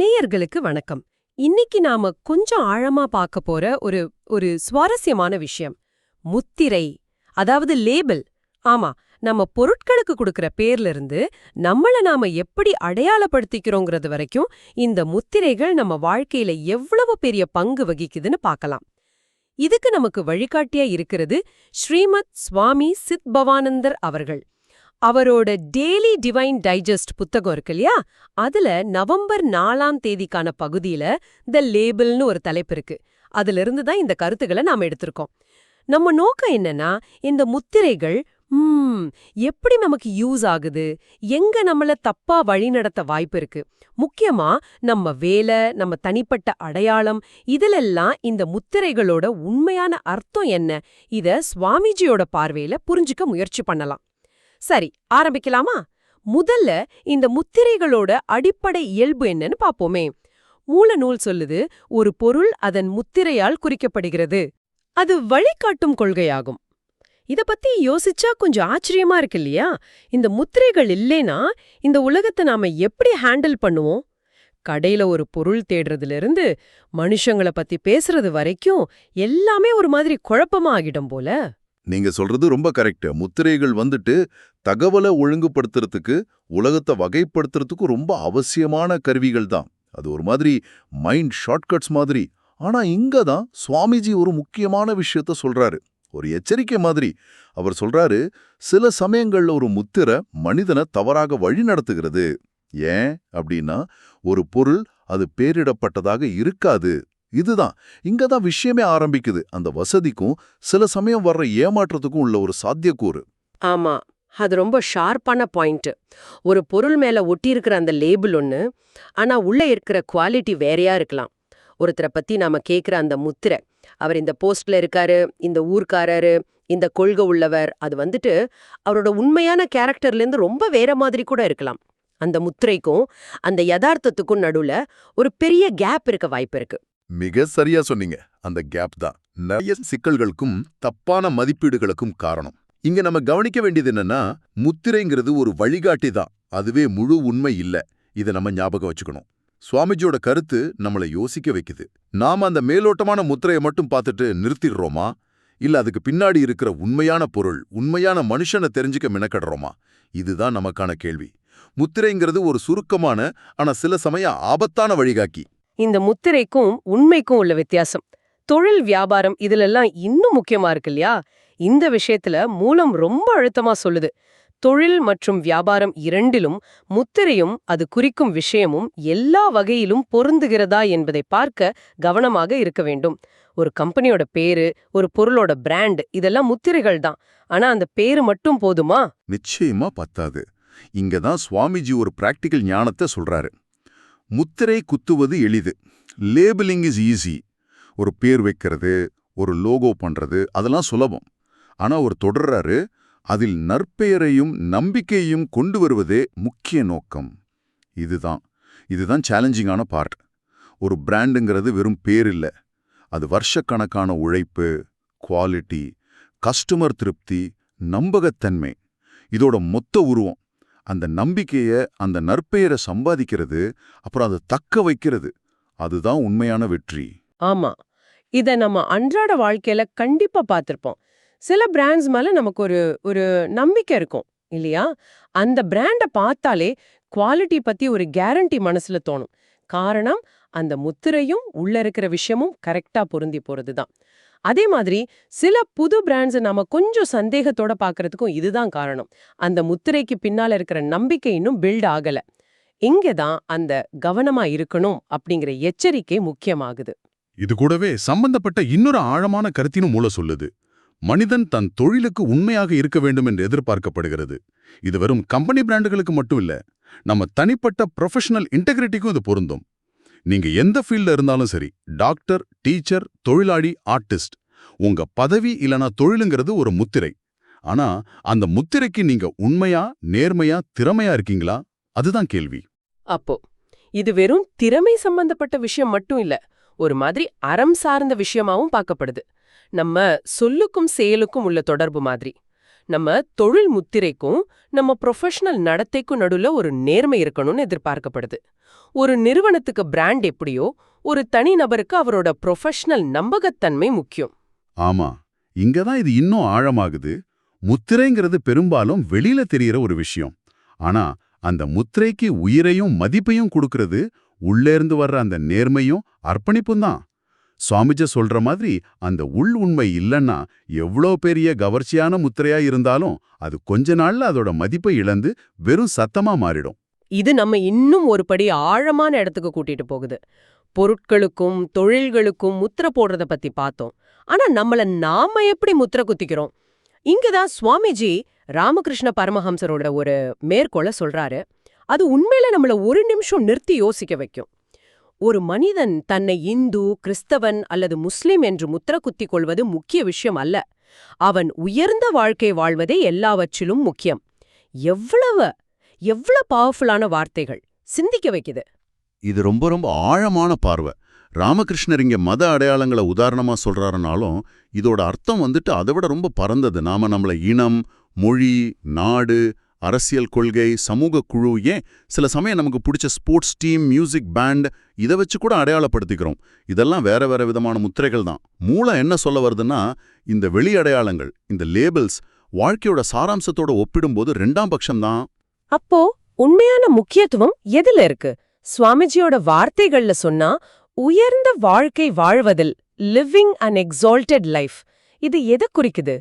நேயர்களுக்கு வணக்கம். இன்னைக்கு நாம கொஞ்சம் ஆழமா பார்க்க போற ஒரு சுவாரஸ்யமான விஷயம். முத்திரை, அதாவது லேபிள். ஆமா, நம்ம பொருட்களுக்கு கொடுக்கிற பேர்ல இருந்து நம்மள நாம எப்படி அடையாளப்படுத்திக்கிறோங்கிறது வரைக்கும் இந்த முத்திரைகள் நம்ம வாழ்க்கையில எவ்வளவு பெரிய பங்கு வகிக்குதுன்னு பார்க்கலாம். இதுக்கு நமக்கு வழிகாட்டியா இருக்கிறது ஸ்ரீமத் சுவாமி சித்பவானந்தர் அவர்கள். அவரோட டெய்லி டிவைன் டைஜஸ்ட் புத்தகம் இருக்கு இல்லையா, அதுல நவம்பர் 4ஆம் தேதிக்கான பகுதியில த லேபிள்னு ஒரு தலைப்பு இருக்கு. அதுல இருந்து தான் இந்த கருத்துக்களை நாம எடுத்திருக்கோம். நம்ம நோக்கம் என்னன்னா, இந்த முத்திரைகள் எப்படி நமக்கு யூஸ் ஆகுது, எங்க நம்மள தப்பா வழிநடத்த வாய்ப்பு இருக்கு, முக்கியமா நம்ம வேலை, நம்ம தனிப்பட்ட அடையாளம், இதிலெல்லாம் இந்த முத்திரைகளோட உண்மையான அர்த்தம் என்ன, இத சுவாமிஜியோட பார்வையில புரிஞ்சுக்க முயற்சி பண்ணலாம். சரி, ஆரம்பிக்கலாமா? முதல்ல இந்த முத்திரைகளோட அடிப்படை இயல்பு என்னன்னு பாப்போமே. மூல நூல் சொல்லுது, ஒரு பொருள் அதன் முத்திரையால் குறிக்கப்படுகிறது. அது வழிகாட்டும் கொள்கையாகும். இத பத்தி யோசிச்சா கொஞ்சம் ஆச்சரியமா இருக்கு இல்லையா? இந்த முத்திரைகள் இல்லைனா இந்த உலகத்தை நாம எப்படி ஹேண்டில் பண்ணுவோம்? கடையில ஒரு பொருள் தேடுறதுல இருந்து மனுஷங்கள பத்தி பேசுறது வரைக்கும் எல்லாமே ஒரு மாதிரி குழப்பமா ஆகிடும் போல. நீங்க சொல்றது ரொம்ப கரெக்ட். முத்திரைகள் தகவலை ஒழுங்குபடுத்துறதுக்கு, உலகத்தை வகைப்படுத்துறதுக்கு ரொம்ப அவசியமான கருவிகள் தான். அது ஒரு மாதிரி மைண்ட் ஷார்ட்கட்ஸ் மாதிரி. ஆனா இங்க தான் சுவாமிஜி ஒரு முக்கியமான விஷயத்த சொல்றாரு, ஒரு எச்சரிக்கை மாதிரி. அவர் சொல்றாரு, சில சமயங்கள்ல ஒரு முத்திரை மனிதனை தவறாக வழி நடத்துகிறது. ஏன் அப்படின்னா, ஒரு பொருள் அது பேரிடப்பட்டதாக இருக்காது. இதுதான் இங்கதான் விஷயமே ஆரம்பிக்குது. அந்த வசதிக்கும் சில சமயம் வர்ற ஏமாற்றத்துக்கும் உள்ள ஒரு சாத்தியக்கூறு. ஆமா, அது ரொம்ப ஷார்ப்பான பாயிண்ட். ஒரு பொருள் மேல ஒட்டியிருக்கிற அந்த லேபிள் ஒண்ணு, ஆனா உள்ள இருக்கிற குவாலிட்டி வேறையா இருக்கலாம். ஒருத்தரை பத்தி நாம கேட்கிற அந்த முத்திரை, அவர் இந்த போஸ்ட்ல இருக்காரு, இந்த ஊர்க்காரரு, இந்த கொள்கை உள்ளவர், அது அவரோட உண்மையான கேரக்டர்ல இருந்து ரொம்ப வேற மாதிரி கூட இருக்கலாம். அந்த முத்திரைக்கும் அந்த யதார்த்தத்துக்கும் நடுவுல ஒரு பெரிய கேப் இருக்க வாய்ப்பு இருக்கு. மிக சரியா சொன்னீங்க. அந்த கேப் தான் நிறைய சிக்கல்களுக்கும் தப்பான மதிப்பீடுகளுக்கும் காரணம். இங்க நம்ம கவனிக்க வேண்டியது என்னன்னா, முத்திரைங்கிறது ஒரு வழிகாட்டி தான், அதுவே முழு உண்மை இல்ல. இதை நம்ம ஞாபகம் வச்சுக்கணும். சுவாமிஜியோட கருத்து நம்மளை யோசிக்க வைக்குது. நாம அந்த மேலோட்டமான முத்திரையை மட்டும் பார்த்துட்டு நிறுத்திடுறோமா, இல்ல அதுக்கு பின்னாடி இருக்கிற உண்மையான பொருள், உண்மையான மனுஷனை தெரிஞ்சுக்க மெனக்கடுறோமா? இதுதான் நமக்கான கேள்வி. முத்திரைங்கிறது ஒரு சுருக்கமான ஆனா சில சமயம் ஆபத்தான வழிகாட்டி. இந்த முத்திரைக்கும் உண்மைக்கும் உள்ள வித்தியாசம், தொழில் வியாபாரம் இதுலெல்லாம் இன்னும் முக்கியமா இருக்கு இல்லையா? இந்த விஷயத்துல மூலம் ரொம்ப அழுத்தமா சொல்லுது. தொழில் மற்றும் வியாபாரம் இரண்டிலும் முத்திரையும் அது குறிக்கும் விஷயமும் எல்லா வகையிலும் பொருந்துகிறதா என்பதை பார்க்க கவனமாக இருக்க வேண்டும். ஒரு கம்பெனியோட பேரு, ஒரு பொருளோட பிராண்ட், இதெல்லாம் முத்திரைகள் தான். ஆனா அந்த பேரு மட்டும் போதுமா? நிச்சயமா பத்தாது. இங்கதான் சுவாமிஜி ஒரு பிராக்டிக்கல் ஞானத்தை சொல்றாரு. முத்திரை குத்துவது எளிது, லேபிளிங் இஸ் ஈஸி. ஒரு பேர் வைக்கிறது, ஒரு லோகோ பண்றது, அதெல்லாம் சுலபம். ஆனா ஒரு தொடர்றாரு, அதில் நற்பெயரையும் நம்பிக்கையையும் கொண்டு வருவதே முக்கிய நோக்கம். இதுதான் சேலஞ்சிங்கான பார்ட். ஒரு பிராண்டுங்கிறது வெறும் பேர் இல்ல, அது வருஷக்கணக்கான உழைப்பு, குவாலிட்டி, கஸ்டமர் திருப்தி, நம்பகத்தன்மை, இதோட மொத்த உருவம். அந்த நம்பிக்கைய, அந்த நற்பெயரை சம்பாதிக்கிறது, அப்புறம் அதை தக்க வைக்கிறது, அதுதான் உண்மையான வெற்றி. ஆமா, இத நம்ம அன்றாட வாழ்க்கையில கண்டிப்பா பார்த்திருப்போம். சில பிராண்ட்ஸ் மேல நமக்கு ஒரு நம்பிக்கை இருக்கும் இல்லையா? அந்த பிராண்ட பார்த்தாலே குவாலிட்டி பத்தி ஒரு கேரண்டி மனசுல தோணும். காரணம், அந்த முத்திரையும் உள்ள இருக்கிற விஷயமும் கரெக்டா பொருந்தி போறதுதான். அதே மாதிரி சில புது பிராண்ட்ஸ் நாம கொஞ்சம் சந்தேகத்தோட பார்க்கறதுக்கும் இதுதான் காரணம். அந்த முத்திரைக்கு பின்னால இருக்கிற நம்பிக்கை இன்னும் பில்ட் ஆகல. இங்கதான் அந்த கவனமா இருக்கணும் அப்படிங்கிற எச்சரிக்கை முக்கியமாகுது. இது கூடவே சம்பந்தப்பட்ட இன்னொரு ஆழமான கருத்தினும் மூல சொல்லுது. மனிதன் தன் தொழிலுக்கு உண்மையாக இருக்க வேண்டும் என்று எதிர்பார்க்கப்படுகிறது. இது வெறும் கம்பெனி பிராண்டுகளுக்கு மட்டும் இல்ல, நம்ம தனிப்பட்ட ப்ரொஃபஷனல் இன்டெகிரிட்டிக்கும் இது பொருந்தும். நீங்க எந்த ஃபீல்ட்ல இருந்தாலும் சரி, டாக்டர், டீச்சர், தொழிலாளி, ஆர்டிஸ்ட், உங்க பதவி இல்லனா தொழிலுங்கிறது ஒரு முத்திரை. ஆனா அந்த முத்திரைக்கு நீங்க உண்மையா, நேர்மையா, திறமையா இருக்கீங்களா? அதுதான் கேள்வி. அப்போ இது வெறும் திறமை சம்பந்தப்பட்ட விஷயம் மட்டும் இல்ல, ஒரு மாதிரி அறம் சார்ந்த விஷயமாவும் பார்க்கப்படுது. நம்ம சொல்லுக்கும் செயலுக்கும் உள்ள தொடர்பு மாதிரி. நம்ம தொழில் முத்திரைக்கும் நம்ம ப்ரொஃபஷனல் நடத்தைக்கும் நடுவுல ஒரு நேர்மை இருக்கணும்னு எதிர்பார்க்கப்படுது. ஒரு நிறுவனத்துக்கு பிராண்ட் எப்படியோ, ஒரு தனி நபருக்கு அவரோட ப்ரொஃபஷனல் நம்பகத்தன்மை முக்கியம். ஆமா, இங்கதான் இது இன்னும் ஆழமாகுது. முத்திரைங்கிறது பெரும்பாலும் வெளியில தெரியற ஒரு விஷயம். ஆனா அந்த முத்திரைக்கு உயிரையும் மதிப்பையும் கொடுக்கறது உள்ளேர்ந்து வர்ற அந்த நேர்மையும் அர்ப்பணிப்பும் தான். சுவாமிஜி சொல்ற மாதிரி அந்த உள் உண்மை இல்லைன்னா எவ்வளோ பெரிய கவர்ச்சியான முத்திரையா இருந்தாலும் அது கொஞ்ச நாள்ல அதோட மதிப்பை இழந்து வெறும் சத்தமா மாறிடும். இது நம்ம இன்னும் ஒரு படி ஆழமான இடத்துக்கு கூட்டிட்டு போகுது. பொருட்களுக்கும் தொழில்களுக்கும் முத்திரை போடுறத பத்தி பார்த்தோம். ஆனா நாம எப்படி முத்திரை குத்திக்கிறோம்? இங்கதான் சுவாமிஜி ராமகிருஷ்ண பரமஹம்சரோட ஒரு மேற்கோளை சொல்றாரு. அது உண்மையில நம்மள ஒரு நிமிஷம் நிறுத்தி யோசிக்க வைக்கும். ஒரு மனிதன் தன்னை இந்து, கிறிஸ்தவன் அல்லது முஸ்லிம் என்று முத்திரை குத்திக் கொள்வது முக்கிய விஷயம் அல்ல. அவன் உயர்ந்த வாழ்க்கை வாழ்வதே எல்லாவற்றிலும் முக்கியம். எவ்வளவு பவர்ஃபுல்லான வார்த்தைகள்! சிந்திக்க வைக்குது. இது ரொம்ப ரொம்ப ஆழமான பார்வை. ராமகிருஷ்ணர் இங்க மத அடையாளங்களை உதாரணமா சொல்றாருனாலும் இதோட அர்த்தம் வந்துட்டு அதை விட ரொம்ப பரந்தது. நாம நம்மள இனம், மொழி, நாடு, அரசியல் கொள்கை, சமூக குழு, ஏன் சில சமயம் நமக்கு பிடிச்ச ஸ்போர்ட்ஸ் டீம், மியூசிக் பேண்ட் இதை வச்சு கூட அடையாளப்படுத்திக்கிறோம். இதெல்லாம் வேற வேற விதமான முத்திரைகள் தான். மூளை என்ன சொல்ல வருதுன்னா, இந்த வெளி அடையாளங்கள், இந்த லேபிள்ஸ் வாழ்க்கையோட சாராம்சத்தோட ஒப்பிடும்போது ரெண்டாம் பட்சம்தான். அப்போ உண்மையான முக்கியத்துவம் எதுல இருக்கு? சுவாமிஜியோட வார்த்தைகள்ல சொன்னா, உயர்ந்த வாழ்க்கை வாழ்வதில், லிவிங் அன் எக்ஸால்டட் லைஃப், இது எதை குறிக்குது?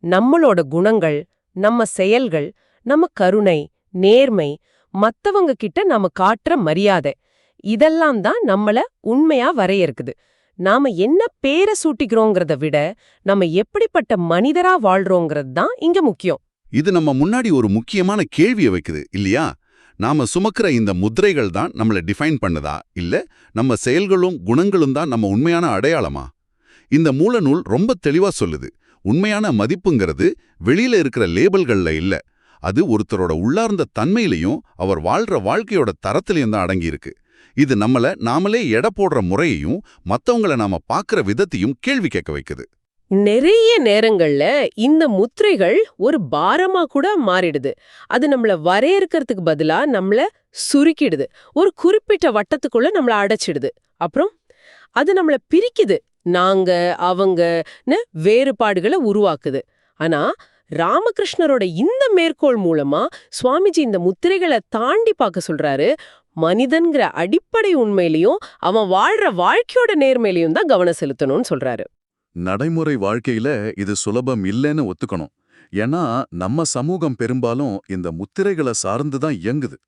நம்மளோட குணங்கள், நம்ம செயல்கள், நம்ம கருணை, நேர்மை, மத்தவங்க கிட்ட நாம காட்டுற மரியாதை, இதெல்லாம் தான் நம்மள உண்மையா வரையறுக்குது. நாம என்ன பேரை சூட்டிக்கிறோங்கிறத விட நம்ம எப்படிப்பட்ட மனிதரா வாழ்றோங்கிறது தான் இங்க முக்கியம். இது நம்ம முன்னாடி ஒரு முக்கியமான கேள்வியை வைக்குது இல்லையா? நாம சுமக்கிற இந்த முத்திரைகள் தான் நம்மளை டிஃபைன் பண்ணதா, இல்ல நம்ம செயல்களும் குணங்களும் தான் நம்ம உண்மையான அடையாளமா? இந்த மூலநூல் ரொம்ப தெளிவா சொல்லுது. உண்மையான மதிப்புங்கிறது வெளியில இருக்கிற லேபிள்கள்ல இல்ல, அது ஒருத்தரோட உள்ளார்ந்த தன்மையிலையும் அவர் வாழ்ற வாழ்க்கையோட தரத்திலையும் தான் அடங்கியிருக்கு. இது நம்மள நாமளே எடை போடுற முறையையும் மத்தவங்கள நாம பார்க்குற விதத்தையும் கேள்வி கேட்க வைக்குது. நிறைய நேரங்கள்ல இந்த முத்திரைகள் ஒரு பாரமா கூட மாறிடுது. அது நம்மள வரையறுக்கிறதுக்கு பதிலா நம்மள சுருக்கிடுது. ஒரு குறிப்பிட்ட வட்டத்துக்குள்ள நம்மள அடைச்சிடுது. அப்புறம் அது நம்மள பிரிக்குது. நாங்க, அவங்கன்னு வேறுபாடுகளை உருவாக்குது. ஆனா ராமகிருஷ்ணரோட இந்த மேற்கோள் மூலமா சுவாமிஜி இந்த முத்திரைகளை தாண்டி பார்க்க சொல்றாரு. மனிதன்கிற அடிப்படை உண்மையிலையும் அவன் வாழ்ற வாழ்க்கையோட நேர்மையிலையும் தான் கவனம் செலுத்தணும்னு சொல்றாரு. நடைமுறை வாழ்க்கையில இது சுலபம் இல்லைன்னு ஒத்துக்கணும். ஏன்னா நம்ம சமூகம் பெரும்பாலும் இந்த முத்திரைகளை சார்ந்து தான் இயங்குது.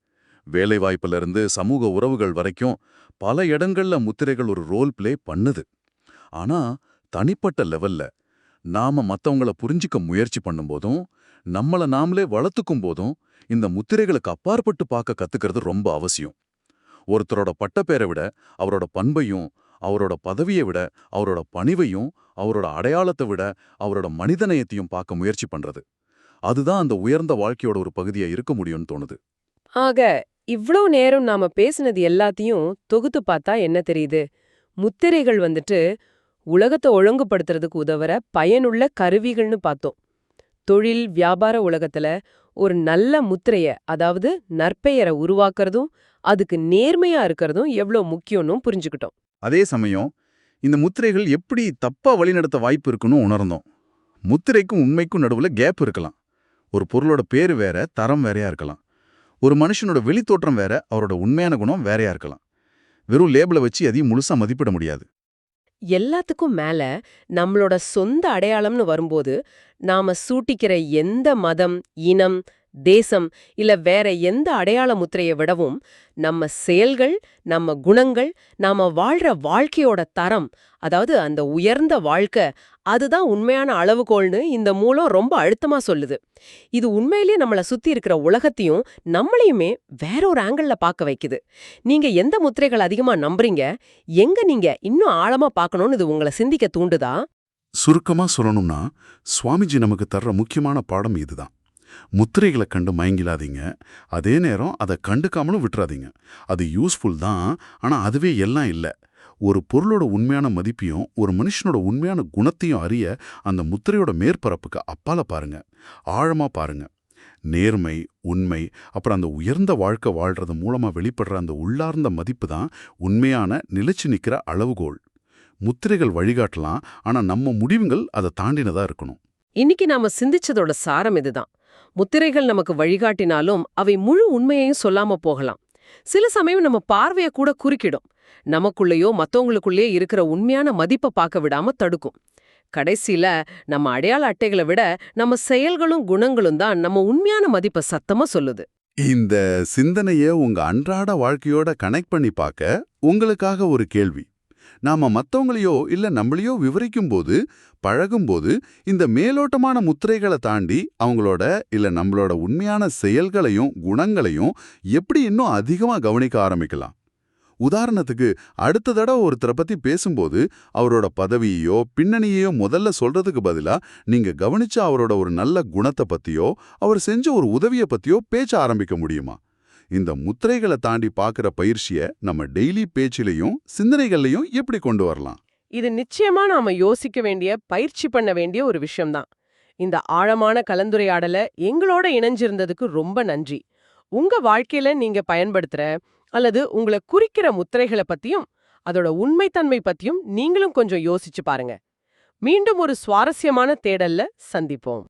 வேலைவாய்ப்புல இருந்து சமூக உறவுகள் வரைக்கும் பல இடங்கள்ல முத்திரைகள் ஒரு ரோல் பிளே பண்ணுது. ஆனா தனிப்பட்ட லெவல்ல நாம மத்தவங்கள புரிஞ்சிக்க முயற்சி பண்ணும்போதும் நம்மள நாமளே வளர்த்துக்கும் போதும் இந்த முத்திரைகளுக்கு அப்பாற்பட்டு பார்க்க கத்துக்கிறது ரொம்ப அவசியம். ஒருத்தரோட பட்டப்பேரை விட அவரோட பண்பையும், அவரோட பதவியை விட அவரோட பணிவையும், அவரோட அடையாளத்தை விட அவரோட மனிதநேயத்தையும் பார்க்க முயற்சி பண்றது, அதுதான் அந்த உயர்ந்த வாழ்க்கையோட ஒரு பகுதியா இருக்க முடியும்னு தோணுது. ஆக இவ்ளோ நேரம் நாம பேசினது எல்லாத்தையும் தொகுத்து பார்த்தா என்ன தெரியுது? முத்திரைகள் வந்துட்டு உலகத்தை ஒழுங்குபடுத்துறதுக்கு உதவுற பயனுள்ள கருவிகள்னு பார்த்தோம். தொழில் வியாபார உலகத்துல ஒரு நல்ல முத்திரைய, அதாவது நற்பெயரை உருவாக்குறதும் அதுக்கு நேர்மையா இருக்கிறதும் எவ்வளோ முக்கியம்னு புரிஞ்சுக்கிட்டோம். அதே சமயம் இந்த முத்திரைகள் எப்படி தப்பா வழிநடத்த வாய்ப்பு இருக்குன்னு உணர்ந்தோம். முத்திரைக்கும் உண்மைக்கும் நடுவுல கேப் இருக்கலாம். ஒரு பொருளோட பேரு வேற, தரம் வேறையா இருக்கலாம். ஒரு மனுஷனோட வெளித்தோற்றம் வேற, அவரோட உண்மையான குணம் வேறையா இருக்கலாம். வெறும் லேபிளை வச்சு அதையும் முழுசா மதிப்பிட முடியாது. எல்லாத்துக்கும் மேல நம்மளோட சொந்த அடையாளம்னு வரும்போது நாம சூட்டிக்கிற எந்த மதம், இனம், தேசம் இல்ல வேற எந்த அடையாள முத்திரையை விடவும் நம்ம செயல்கள், நம்ம குணங்கள், நாம வாழ்ற வாழ்க்கையோட தரம், அதாவது அந்த உயர்ந்த வாழ்க்கை, அதுதான் உண்மையான அளவுகோல்னு இந்த மூலம் ரொம்ப அழுத்தமா சொல்லுது. இது உண்மையிலேயே நம்மள சுத்தி இருக்கிற உலகத்தையும் நம்மளையுமே வேற ஒரு ஆங்கிள்ல பார்க்க வைக்குது. நீங்க எந்த முத்திரைகள் அதிகமா நம்புறீங்க? எங்க நீங்க இன்னும் ஆழமா பார்க்கணும்னு இது உங்களை சிந்திக்க தூண்டுதா? சுருக்கமா சொல்லணும்னா, சுவாமிஜி நமக்கு தர்ற முக்கியமான பாடம் இதுதான். முத்திரைகளை கண்டு மயங்கிலாதீங்க, அதே நேரம் அதை கண்டுக்காமலும் விட்டுறாதீங்க. அது யூஸ்ஃபுல் தான், ஆனா அதுவே எல்லாம் இல்லை. ஒரு பொருளோட உண்மையான மதிப்பையும் ஒரு மனுஷனோட உண்மையான குணத்தையும் அறிய அந்த முத்திரையோட மேற்பரப்புக்கு அப்பால பாருங்க, ஆழமா பாருங்க. நேர்மை, உண்மை, அப்புறம் அந்த உயர்ந்த வாழ்க்கை வாழ்றது மூலமா வெளிப்படுற அந்த உள்ளார்ந்த மதிப்பு தான் உண்மையான நிலைச்சு நிக்கிற அளவுகோல். முத்திரைகள் வழிகாட்டலாம், ஆனா நம்ம முடிவுகள் அதை தாண்டினதா இருக்கணும். இன்னைக்கு நாம சிந்திச்சதோட சாரம் இதுதான். முத்திரைகள் நமக்கு வழிகாட்டினாலும் அவை முழு உண்மையையும் சொல்லாம போகலாம். சில சமயம் நம்ம பார்வைய கூட குறுக்கிடும். நமக்குள்ளேயோ மத்தவங்களுக்குள்ளேயோ இருக்கிற உண்மையான மதிப்பை பார்க்க விடாம தடுக்கும். கடைசியில நம்ம அடையாள அட்டைகளை விட நம்ம செயல்களும் குணங்களும் தான் நம்ம உண்மையான மதிப்பை சத்தமா சொல்லுது. இந்த சிந்தனைய உங்க அன்றாட வாழ்க்கையோட கனெக்ட் பண்ணி பார்க்க உங்களுக்காக ஒரு கேள்வி. நாம மத்தவங்களையோ இல்ல நம்மளையோ விவரிக்கும்போது, பழகும்போது இந்த மேலோட்டமான முத்திரைகளை தாண்டி அவங்களோட இல்ல நம்மளோட உண்மையான செயல்களையும் குணங்களையும் எப்படி இன்னும் அதிகமா கவனிக்க ஆரம்பிக்கலாம். உதாரணத்துக்கு, அடுத்த தடவை ஒருத்தரை பத்தி பேசும்போது அவரோட பதவியையோ பின்னணியையோ முதல்ல சொல்றதுக்கு பதிலா நீங்க கவனிச்ச அவரோட ஒரு நல்ல குணத்தை பத்தியோ அவர் செஞ்ச ஒரு உதவியை பத்தியோ பேச்ச ஆரம்பிக்க முடியுமா? இந்த முத்திரைகளை தாண்டி பார்க்குற பயிற்சியை நம்ம டெய்லி பேச்சிலையும் சிந்தனைகள்லையும் எப்படி கொண்டு வரலாம்? இது நிச்சயமா நாம யோசிக்க வேண்டிய, பயிற்சி பண்ண வேண்டிய ஒரு விஷயம்தான். இந்த ஆழமான கலந்துரையாடல எங்களோட இணைஞ்சிருந்ததுக்கு ரொம்ப நன்றி. உங்க வாழ்க்கையில நீங்க பயன்படுத்துற அல்லது உங்களை குறிக்கிற முத்திரைகளை பத்தியும் அதோட உண்மைத்தன்மை பத்தியும் நீங்களும் கொஞ்சம் யோசிச்சு பாருங்க. மீண்டும் ஒரு சுவாரஸ்யமான தேடல்ல சந்திப்போம்.